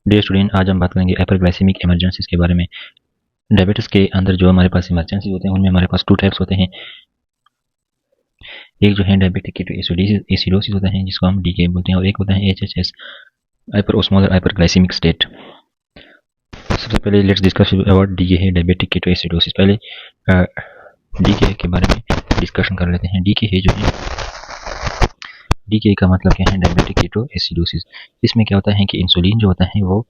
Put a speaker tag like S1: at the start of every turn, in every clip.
S1: Dear student, आज हम बात करेंगे हाइपरग्लाइसेमिक इमरजेंसीज के बारे में। डायबिटीज़ के अंदर जो हमारे पास इमरजेंसी होते हैं उनमें हमारे पास टू टाइप्स होते हैं। एक जो है डायबिटिक कीटोएसिडोसिस होता है जिसको हम डीके बोलते हैं, और एक होता है एचएचएस, हाइपरओस्मोलर हाइपरग्लाइसेमिक स्टेट। सबसे पहले लेट्स डिस्कस अबाउट डीके है डायबिटिक कीटोएसिडोसिस। पहले डीके के बारे में डिस्कशन कर लेते हैं। डीके है जो है, डीके का मतलब क्या है, डायबिटिक कीटोएसिडोसिस। इसमें क्या होता है कि इंसुलिन जो होता है वो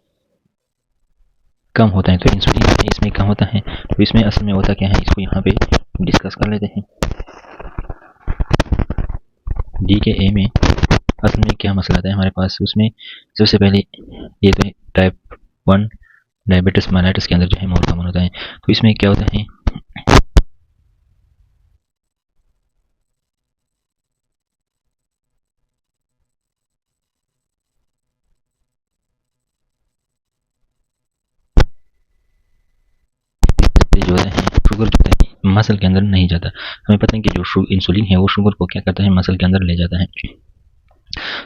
S1: कम होता है। तो इंसुलिन इसमें कम होता है, तो इसमें असल में होता क्या है, इसको यहाँ पे डिस्कस कर लेते हैं। डी के ए में असल में क्या मसला आता है हमारे पास, उसमें सबसे पहले ये तो टाइप 1 डायबिटीज मेलाइटिस के अंदर जो है मोर कॉमन होता है। तो इसमें क्या होता है, जो होता है शुगर जो होता है मसल के अंदर नहीं जाता। हमें पता है कि जो इंसुलिन है वो शुगर को क्या करता है, मसल के अंदर ले जाता है।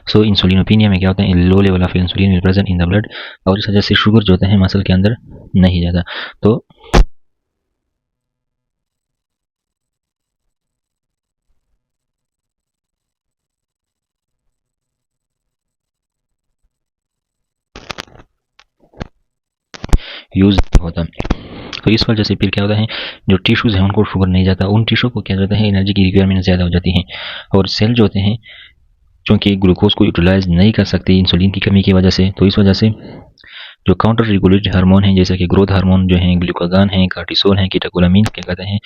S1: सो इंसुलिनोपीनिया में क्या होता है, low level of insulin will present in the blood, और इस वजह से शुगर जो होता है मसल के अंदर नहीं जाता। तो यूज होता है। तो इस वजह से फिर क्या होता है, जो टिश्यूज हैं उनको शुगर नहीं जाता, उन टिश्यू को क्या जाता है, एनर्जी की रिक्वायरमेंट ज़्यादा हो जाती है। और सेल जो होते हैं चूँकि ग्लूकोज को यूटिलाइज नहीं कर सकते इंसुलिन की कमी की वजह से, तो इस वजह से जो काउंटर रेगुलेटरी हार्मोन है जैसे कि ग्रोथ हार्मोन जो है, ग्लूकागान है, कार्टिसोल है, कीटोकोलामीन क्या कहते हैं,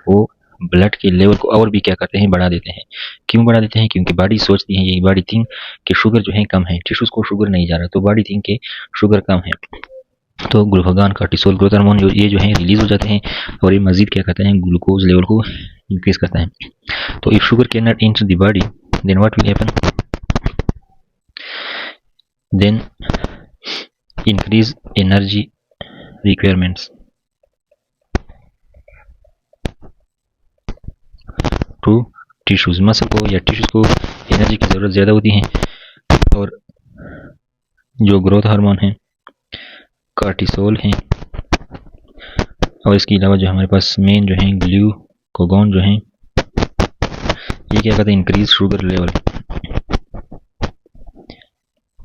S1: वो ब्लड के लेवल को और भी क्या करते हैं, बढ़ा देते हैं। क्यों बढ़ा देते हैं, क्योंकि बॉडी सोचती है, ये बॉडी थिंक कि शुगर जो है कम है, टिश्यूज को शुगर नहीं जा रहा, तो बॉडी थिंक के शुगर कम है, तो ग्लूकागान, कार्टिसोल, ग्रोथ हार्मोन ये जो है रिलीज हो जाते हैं, और ये मजीद क्या करते हैं, ग्लूकोज लेवल को इंक्रीज करता है। तो if sugar can not enter the body, then what will happen, then increase energy requirements to tissues। Muscle को या टिश्यूज को एनर्जी की ज़रूरत ज़्यादा होती है, और जो ग्रोथ हार्मोन है, कार्टिसोल है, और इसके अलावा जो हमारे पास मेन जो है ग्लूकागॉन जो है, ये क्या करते हैं, increase sugar level,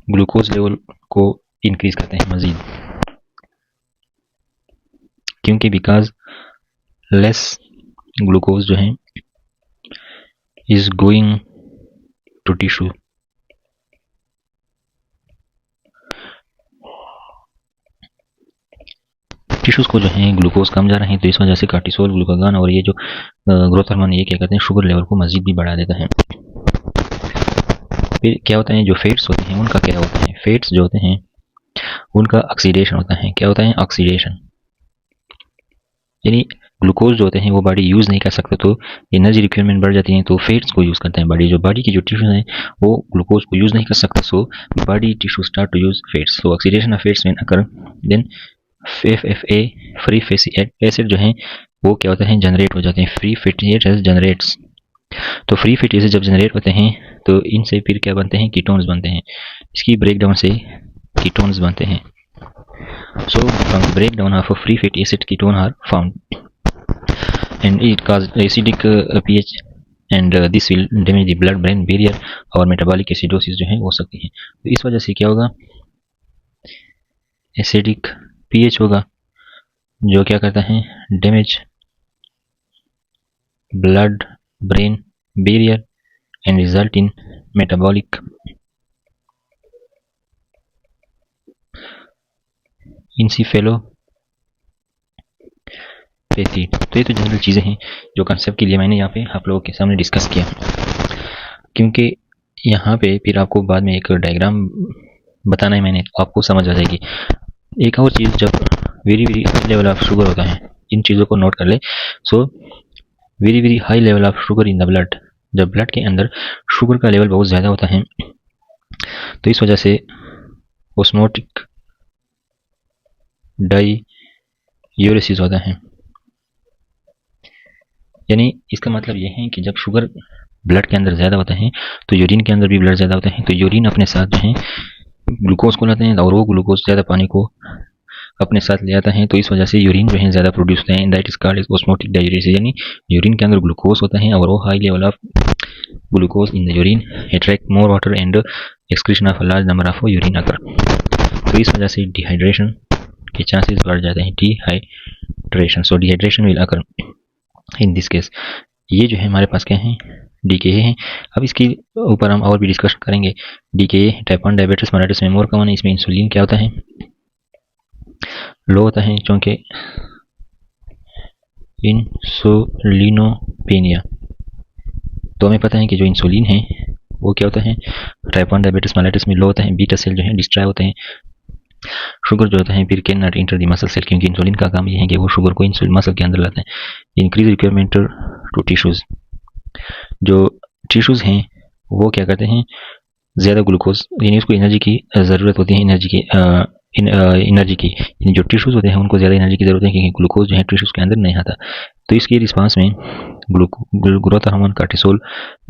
S1: glucose level को इंक्रीज करते हैं मजीद, क्योंकि बिकॉज लेस ग्लूकोज जो है is going to tissue. Tissues को जो है ग्लूकोज कम जा रहे हैं, तो इस वजह से कार्टिसोल, ग्लूकागॉन और ये जो ग्रोथ हार्मोन ये क्या करते हैं, शुगर लेवल को मजीद भी बढ़ा देता है। फिर क्या होता है, जो फैट्स होते हैं उनका क्या होता है, फैट्स जो होते हैं उनका ऑक्सीडेशन होता है। क्या होता है, ऑक्सीडेशन, यानी ग्लूकोज जो होते हैं वो बॉडी यूज़ नहीं कर सकते, तो एनर्जी रिक्वायरमेंट बढ़ जाती है, तो फैट्स को यूज़ करते हैं बॉडी। जो बॉडी की जो टिश्यूज हैं वो ग्लूकोज को यूज़ नहीं कर सकते, so body tissue start to use fats. So oxidation of fats when occur, then FFA free fatty acid जो है वो क्या होता है, जनरेट हो जाते हैं, फ्री फैटी एसिड जनरेट्स। तो फ्री फैटी एसिड जब जनरेट होते हैं तो इनसे फिर क्या बनते हैं, कीटोन्स बनते हैं। इसकी ब्रेकडाउन से कीटोन्स बनते हैं। So from the breakdown of a free fatty acid, ketone are found, and it causes acidic pH, and this will damage the blood-brain barrier, और metabolic acidosis जो है हो सकती है। तो इस वजह से क्या होगा, एसिडिक pH होगा जो क्या करता है, damage blood brain barrier, and result in metabolic encephalopathy. तो ये तो जनरल चीज़ें हैं जो कंसेप्ट के लिए मैंने यहाँ पे आप लोगों के सामने डिस्कस किया, क्योंकि यहाँ पे फिर आपको बाद में एक डायग्राम बताना है मैंने, आपको समझ आ जाएगी। एक और चीज़, जब very very high level of sugar होता है, इन चीज़ों को नोट कर ले। So very very high level of sugar in the blood, जब ब्लड के अंदर शुगर का लेवल बहुत ज़्यादा होता है, तो इस वजह से ऑस्मोटिक डाययूरेसिस होता है। यानी इसका मतलब ये है कि जब शुगर ब्लड के अंदर ज़्यादा होता है तो यूरिन के अंदर भी ब्लड ज़्यादा होता है, तो यूरिन अपने साथ जो है ग्लूकोज को लाते हैं और वो ग्लूकोज ज़्यादा पानी को अपने साथ ले आता है, तो इस वजह से यूरिन जो है ज़्यादा प्रोड्यूस होता है, that is called osmotic diuresis, यानी यूरिन के अंदर ग्लूकोज होता है और वो high level of glucose in the urine attract more water and excretion of a large number of urine occur. तो इस वजह से डिहाइड्रेशन के चांसेस बढ़ जाते हैं, dehydration. So dehydration will occur in this case. ये जो है हमारे पास क्या है, डीके है। अब इसके ऊपर हम और भी डिस्कशन करेंगे। डीके टाइप 1 डायबिटीज मेलाइटिस में मोर कॉमन है। इसमें इंसुलिन क्या होता है, लो होता है, क्योंकि इंसुलिनोपेनिया। तो हमें पता है कि जो इंसुलिन है वो क्या होता है, टाइप 1 डायबिटीज मेलाइटिस में लो होता है, बीटा सेल जो है डिस्ट्रॉय होते हैं, शुगर जो होता है फिर can not enter the muscle cell, क्योंकि इंसुलिन का काम ये है कि वो शुगर को इंसुलिन मसल के अंदर लाता है। इंक्रीज रिक्वायरमेंट टू टिश्यूज, जो टिश्यूज हैं वो क्या करते हैं, ज़्यादा ग्लूकोज, यानी उसको एनर्जी की ज़रूरत होती है, एनर्जी की जो टिश्यूज होते हैं उनको ज़्यादा एनर्जी की ज़रूरत है, क्योंकि ग्लूकोज जो है टिश्यूज के अंदर नहीं आता। तो इसकी रिस्पांस में ग्रोथ हार्मोन कार्टिसोल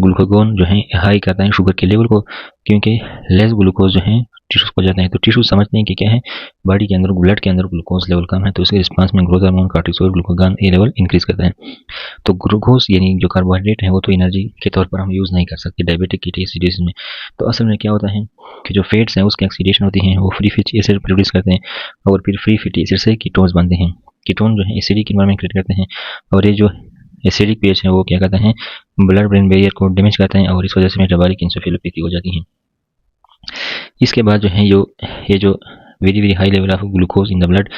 S1: ग्लूकागोन जो है हाई करता है शुगर के लेवल को, क्योंकि लेस ग्लूकोज जो है टिश्यूज को जाता है। तो टिश्यूज समझते हैं कि क्या है, बॉडी के अंदर ब्लड के अंदर ग्लूकोज लेवल कम है, तो इसके रिस्पांस में ग्रोथ हार्मोन कार्टिसोल ग्लूकागोन ये लेवल इंक्रीज करता है। तो ग्लूकोज यानी जो कार्बोहाइड्रेट है वो तो एनर्जी के तौर पर हम यूज़ नहीं कर सकते डायबिटिक कीटोसिस में। तो असल में क्या होता है कि जो फैट्स हैं उसकी ऑक्सीडेशन होती है, वो फ्री फैटी एसिड प्रोड्यूस करते हैं और फिर फ्री फैटी एसिड से कीटोन्स बनते हैं। कीटोन जो है एसिडिक एनवायरनमेंट क्रिएट करते हैं और ये जो एसिडिक पीएच है वो क्या करते हैं, ब्लड ब्रेन बैरियर को डैमेज करते हैं और इस वजह से मेटाबॉलिक इंसुफिलोपैथी हो जाती है। इसके बाद जो है ये जो very very high level of glucose in the blood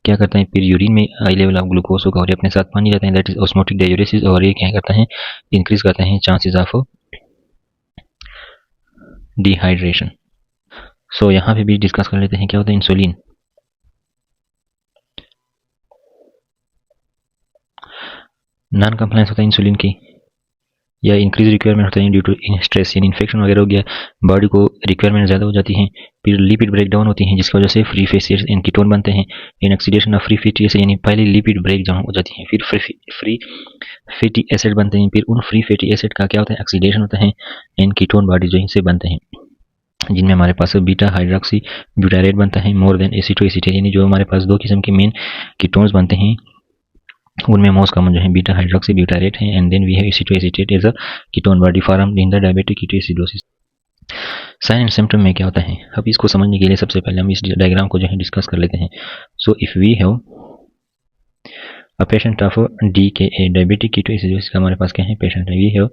S1: क्या करता है, फिर यूरिन में हाई लेवल ऑफ ग्लूकोज होगा और ये अपने साथ पानी जाता है, दैट इज ऑस्मोटिक डाययूरेसिस, और ये क्या करता है, इंक्रीज करता है चांसेस ऑफ डिहाइड्रेशन। सो यहाँ पे भी डिस्कस कर लेते हैं क्या होता है इंसुलिन। नॉन कंप्लायंस होता है इंसुलिन की, या इंक्रीज रिक्वायरमेंट होता है ड्यू टू स्ट्रेस, यानी इन्फेक्शन वगैरह हो गया, बॉडी को रिक्वायरमेंट ज़्यादा हो जाती है। फिर लिपिड ब्रेक डाउन होती है जिसकी वजह से free fatty acid and ketone बनते हैं, in oxidation of free fatty acid, यानी पहले लिपिड ब्रेक डाउन हो जाती है फिर फ्री फैटी एसिड बनते हैं, फिर उन फ्री फैटी एसिड का क्या होता है, ऑक्सीडेशन होता है, इन कीटोन बॉडी जो इनसे बनते हैं, जिनमें हमारे पास बीटा हाइड्रोक्सी ब्यूटारेट बनता है मोर देन एसिटोएसिटेट, यानी जो हमारे पास दो किस्म के मेन कीटोन्स बनते हैं उनमें मोस्ट कॉमन जो है बीटा हाइड्रोक्सी ब्यूटारेट है, and then we have acetoacetate as a ketone body formed in the diabetic ketoacidosis. Sign and symptom में क्या होता है, अब इसको समझने के लिए सबसे पहले हम इस डायग्राम को जो है डिस्कस कर लेते हैं। So if we have a patient of DKA, diabetic ketoacidosis का हमारे पास क्या है पेशेंट है, we have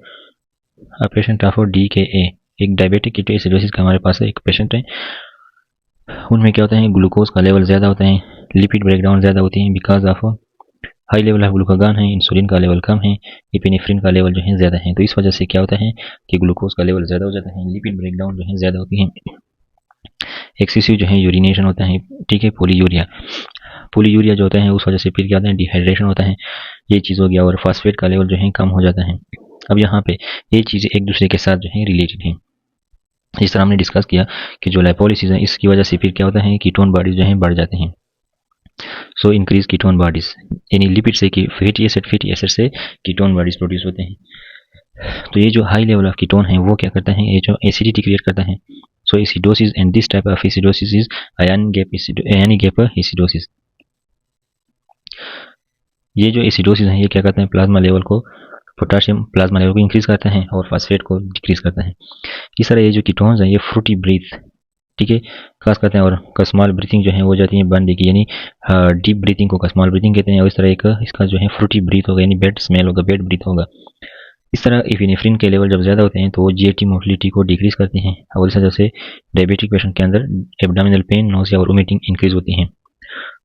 S1: a patient of DKA, एक डायबिटिक कीटोएसिडोसिस का हमारे पास एक पेशेंट है। उनमें क्या होता है, ग्लूकोज का लेवल ज़्यादा होता है, लिपिड ब्रेकडाउन ज़्यादा होती है because of high level of glucagon है, इंसुलिन का लेवल कम है, एपिनेफ्रिन का लेवल जो है ज़्यादा है। तो इस वजह से क्या होता है कि ग्लूकोज का लेवल ज़्यादा हो जाता है, लिपिड ब्रेकडाउन जो है ज़्यादा होती है, एक्सेसिव जो है यूरिनेशन होता है, ठीक है, पोलीयूरिया जो होता है उस वजह से फिर क्या होता है, डिहाइड्रेशन होता है, ये चीज़ हो गया, और फास्फेट का लेवल जो है कम हो जाता है। अब यहाँ पे ये चीज़ें एक दूसरे के साथ जो है रिलेटेड हैं। इस तरह हमने डिस्कस किया कि जो लाइपोलिसिस है इसकी वजह से फिर क्या होता है, कीटोन बॉडीज जो है बढ़ जाते हैं। सो इंक्रीज कीटोन बॉडीज, यानी लिपिड से फैटी एसिड से कीटोन बॉडीज प्रोड्यूस होते हैं। तो ये जो हाई लेवल ऑफ कीटोन है वो क्या करता है, ये जो एसिडिटी क्रिएट करता है। So acidosis, and this type of acidosis is ionic gap acidosis. ये जो एसिडोसिस है ये क्या करते हैं, प्लाज्मा लेवल को, पोटाशियम प्लाज्मा लेवल को इंक्रीज करता है और फास्फेट को डिक्रीज करता है। इस तरह ये जो कीटोन्स हैं ये फ्रूटी ब्रीथ, ठीक है, खास करते हैं, और स्मॉल ब्रीथिंग जो है वो जाती है बंद की, यानी डीप ब्रीथिंग को स्मॉल ब्रीथिंग कहते हैं, और इस तरह एक इसका जो है फ्रूटी ब्रीथ होगा, यानी बेड स्मेल होगा, बेड ब्रीथ होगा। इस तरह एपिनेफ्रिन के लेवल जब ज़्यादा होते हैं तो वो जीएटी मोटिलिटी को डिक्रीज करते हैं, और इस वजह से डायबिटिक पेशेंट के अंदर एब्डोमिनल पेन, नोसिया और वोमिटिंग इंक्रीज होती हैं।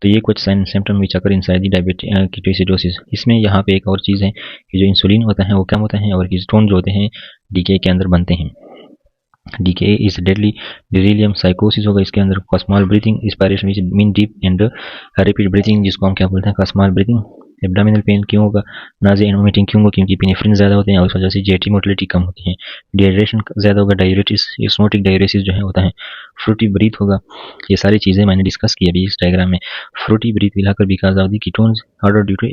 S1: तो ये कुछ sign symptom which occur inside the diabetic ketoacidosis. इसमें यहाँ पे एक और चीज़ है कि जो इंसुलिन होता है वो कम होता है और कीटोन जो होते हैं डीके के अंदर बनते हैं। डीके इज डेडली डिलीरियम साइकोसिस होगा, इसके अंदर small breathing, inspiration which mean deep and rapid breathing, जिसको हम क्या बोलते हैं स्मॉल ब्रीथिंग। एब्डोमिनल पेन क्यों होगा, नाज़िया एंड वोमिटिंग क्यों होगा, क्योंकि एपिनेफ्रिन ज़्यादा होते हैं और उस वजह से जीएटी मोटिलिटी कम होती है। डिहाइड्रेशन ज़्यादा होगा, डाययूरेटिस ऑस्मोटिक डाययूरेसिस जो है होता है। फ्रूटी ब्रीथ होगा, ये सारी चीज़ें मैंने डिस्कस की अभी इस डायग्राम में। Fruity breath will occur because of the ketones harder due to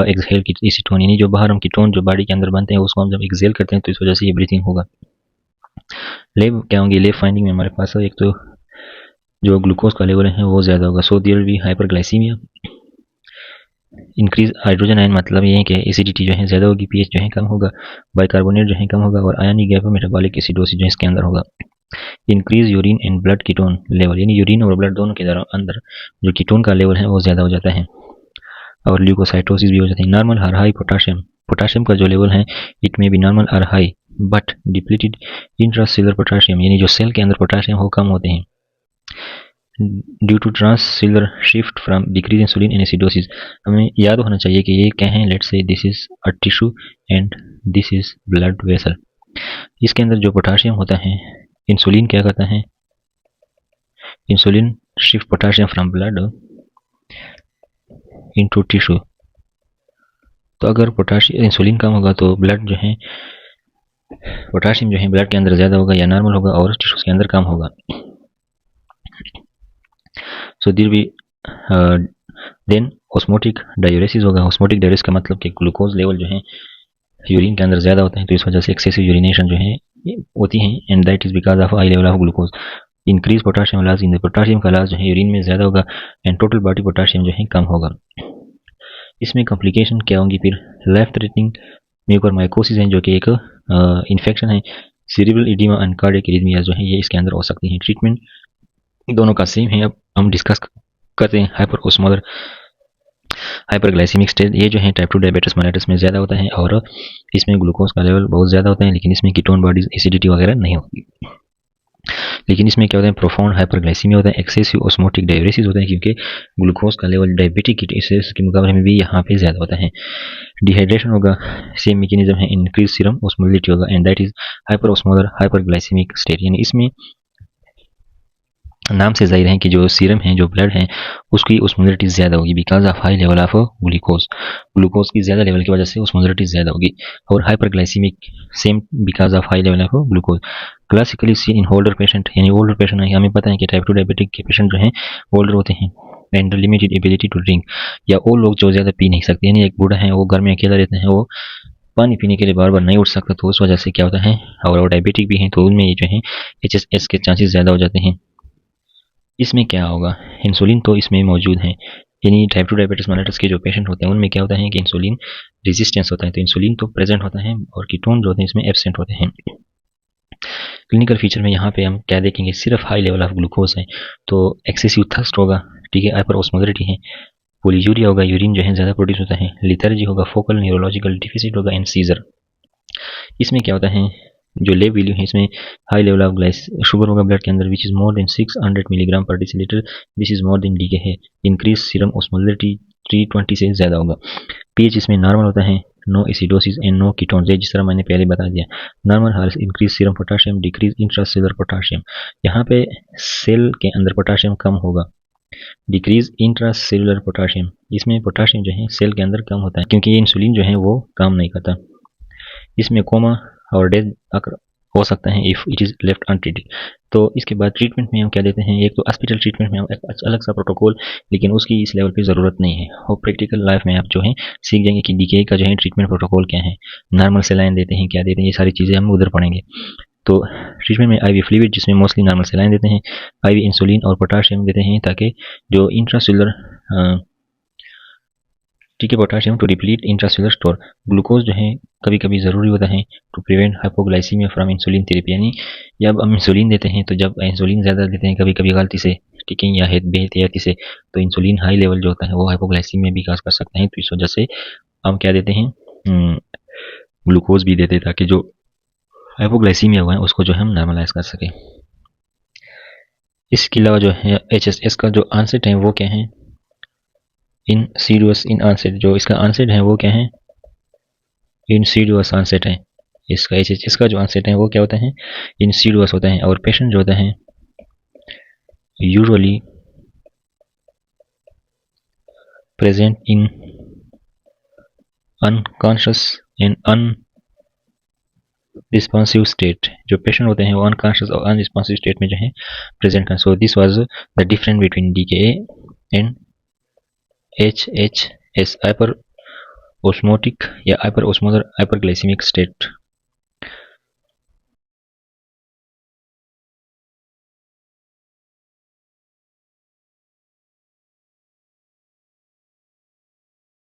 S1: exhale acetone, यानी जो बाहर हम कीटोन जो बॉडी के अंदर बनते हैं उसको हम जब एक्सहेल करते हैं तो इस वजह से ये ब्रीथिंग होगा। लेब क्या होंगे, लेब फाइंडिंग में हमारे पास एक तो जो ग्लूकोज का लेवल है वो ज़्यादा होगा। So there will be hyperglycaemia. Increase hydrogen ion मतलब ये है कि एसिडिटी जो है ज़्यादा होगी, पीएच जो है कम होगा, बाइकार्बोनेट जो है कम होगा, और आयनिक गैप मेटाबॉलिक एसिडोसिस जो इसके अंदर होगा। Increase urine and blood ketone level, यानी यूरिन और ब्लड दोनों के अंदर जो कीटोन का लेवल है वो ज़्यादा हो जाता है, और ल्यूकोसाइटोसिस भी हो जाती है। नॉर्मल और हाई पोटाशियम, पोटाशियम का जो लेवल है इट में बी नॉर्मल और high but depleted intracellular potassium, यानी जो सेल के अंदर पोटाशियम वो कम होते हैं due to transcellular shift from decrease insulin and acidosis. हमें याद होना चाहिए कि ये क्या है, let's say this is a tissue and this is blood vessel. इसके अंदर जो पोटाशियम होता है, इंसुलिन क्या करता है, insulin shift potassium from blood into tissue. तो अगर पोटाशियम इंसुलिन कम होगा तो ब्लड जो है पोटाशियम जो है ब्लड के अंदर ज़्यादा होगा या नॉर्मल होगा, और टिश्यूज के अंदर कम होगा। So there be then osmotic diuresis होगा। ऑस्मोटिक डायूरेसिस का मतलब कि ग्लूकोज लेवल जो है यूरिन के अंदर ज़्यादा होता है, तो इस वजह से एक्सेसिव यूरिनेशन जो है होती है, and that is because of high level of glucose. Increase potassium loss in the, potassium का लॉस जो है यूरिन में ज़्यादा होगा, एंड टोटल बॉडी पोटाशियम जो है कम होगा। इसमें कॉम्प्लिकेशन क्या होंगी फिर, लाइफ थ्रेटनिंग म्यूकोरमाइकोसिस है जो कि एक इन्फेक्शन है, cerebral oedema and cardiac arrhythmia जो है ये इसके अंदर हो सकती हैं। ट्रीटमेंट दोनों का सेम है। अब हम डिस्कस करते हैं हाइपरओस्मोलर हाइपरग्लाइसेमिक स्टेज। ये जो है टाइप 2 डायबिटीज मेलिटस में ज़्यादा होता है, और इसमें ग्लूकोज का लेवल बहुत ज़्यादा होता है, लेकिन इसमें कीटोन बॉडीज एसिडिटी वगैरह नहीं होती। लेकिन इसमें क्या होता है, प्रोफाउंड हाइपरग्लाइसीमिया होता है, एक्सेसिव ऑस्मोटिक डायूरेसिस होता है, क्योंकि ग्लूकोज का लेवल डायबिटिक कीटोसिस के मुकाबले में भी यहाँ पे ज़्यादा होता है। डिहाइड्रेशन होगा, सेम मैकेनिज्म है, इंक्रीज सीरम ऑस्मोलिटी होगा, and that is hyperosmolar hyperglycemic state. यानी इसमें नाम से जाहिर है कि जो सीरम है, जो ब्लड है, उसकी ऑस्मोलिटी ज़्यादा होगी because of high level of glucose. Glucose की ज़्यादा लेवल की वजह से ऑस्मोलिटी ज़्यादा होगी, और hyperglycaemic same because of high level of glucose. Classically seen in older patient, यानी ओल्डर पेशेंट है, हमें पता है कि टाइप 2 डायबिटिक के पेशेंट जो हैं ओल्डर होते हैं, and limited ability to drink, या वो लोग जो ज़्यादा पी नहीं सकते, यानी एक बूढ़ा है वो घर में अकेला रहते हैं, वो पानी पीने के लिए बार बार नहीं उठ सकता, तो उस वजह से क्या होता है, और वो डायबिटिक भी हैं तो उनमें ये जो है HSS के चांसेस ज़्यादा हो जाते हैं। इसमें क्या होगा, इंसुलिन तो इसमें मौजूद है, यानी टाइप 2 डायबिटीज मेलिटस के जो पेशेंट होते हैं उनमें क्या होता है कि इंसुलिन रेजिस्टेंस होता है, तो इंसुलिन तो प्रेजेंट होता है और कीटोन जो होते हैं इसमें एब्सेंट होते हैं। क्लिनिकल फीचर में यहाँ पे हम क्या देखेंगे, सिर्फ हाई लेवल ऑफ ग्लूकोज है तो एक्सेसिव थर्स्ट होगा, ठीक है, हाइपरओस्मोलरिटी है, पोलीयूरिया होगा, यूरिन जो है ज़्यादा प्रोड्यूस होता है, लिथर्जी होगा, फोकल न्यूरोलॉजिकल डिफिसिट होगा, एंड सीजर। इसमें क्या होता है, जो लेब वैल्यू है इसमें high level of glyce sugar होगा ब्लड के अंदर which is more than 600 milligram per decilitre, this is more than DK है। इंक्रीज सीरम ऑस्मोलरिटी 320 से ज़्यादा होगा। पीएच इसमें नॉर्मल होता है, no acidosis and no ketones, जिस तरह मैंने पहले बता दिया। नॉर्मल हाल increase serum potassium, decrease intracellular potassium, यहाँ पे सेल के अंदर पोटाशियम कम होगा, डिक्रीज इंट्रासेलुलर पोटाशियम, इसमें पोटाशियम जो है सेल के अंदर कम होता है क्योंकि ये इंसुलिन जो है वो काम नहीं करता। इसमें कोमा और डेथ हो सकता है if it is left untreated. तो इसके बाद ट्रीटमेंट में हम क्या देते हैं, एक तो हॉस्पिटल ट्रीटमेंट में हम एक अलग सा प्रोटोकॉल, लेकिन उसकी इस लेवल पे ज़रूरत नहीं है, और प्रैक्टिकल लाइफ में आप जो है सीख जाएंगे कि डीके का जो है ट्रीटमेंट प्रोटोकॉल क्या है, नॉर्मल सेलाइन देते हैं, क्या देते हैं, ये सारी चीज़ें हम उधर पढ़ेंगे। तो ट्रीटमेंट में IV फ्लूइड जिसमें मोस्टली नॉर्मल सेलाइन देते हैं, IV इंसुलिन और पोटाशियम देते हैं ताकि जो इंट्रासेलुलर ठीक है potassium to deplete intracellular store. Glucose जो है कभी कभी ज़रूरी होता है to prevent hypoglycaemia from insulin therapy, यानी जब हम इंसुलिन देते हैं तो जब इंसुलिन ज़्यादा देते हैं कभी कभी गलती से, ठीक है, या बेहतियाती से, तो इंसुलिन हाई लेवल जो होता है वो हाइपोग्लाइसीमिया भी काज कर सकता है। तो इस वजह से हम क्या देते हैं, ग्लूकोज भी देते हैं ताकि जो हाइपोग्लाइसीमिया हुआ है उसको जो है हम नॉर्मलाइज कर सकें। इसके अलावा जो है HSS का जो आंसर है वो क्या है, इंसीडियस इन आंसेट, जो इसका आंसेट है वो क्या है, इंसीडियस आंसेट है। इसका HSS का जो आंसेट है वो क्या होता है, इंसीडियस होता है, और पेशेंट जो होता है usually present in unconscious and unresponsive state, जो पेशेंट होते हैं वो अनकॉन्शियस और अनरिस्पॉन्सिव स्टेट में जो है प्रेजेंट कर। So this was the difference between DKA and HHS, hyper osmotic या हाइपर ओस्मोलर हाइपरग्लाइसेमिक स्टेट।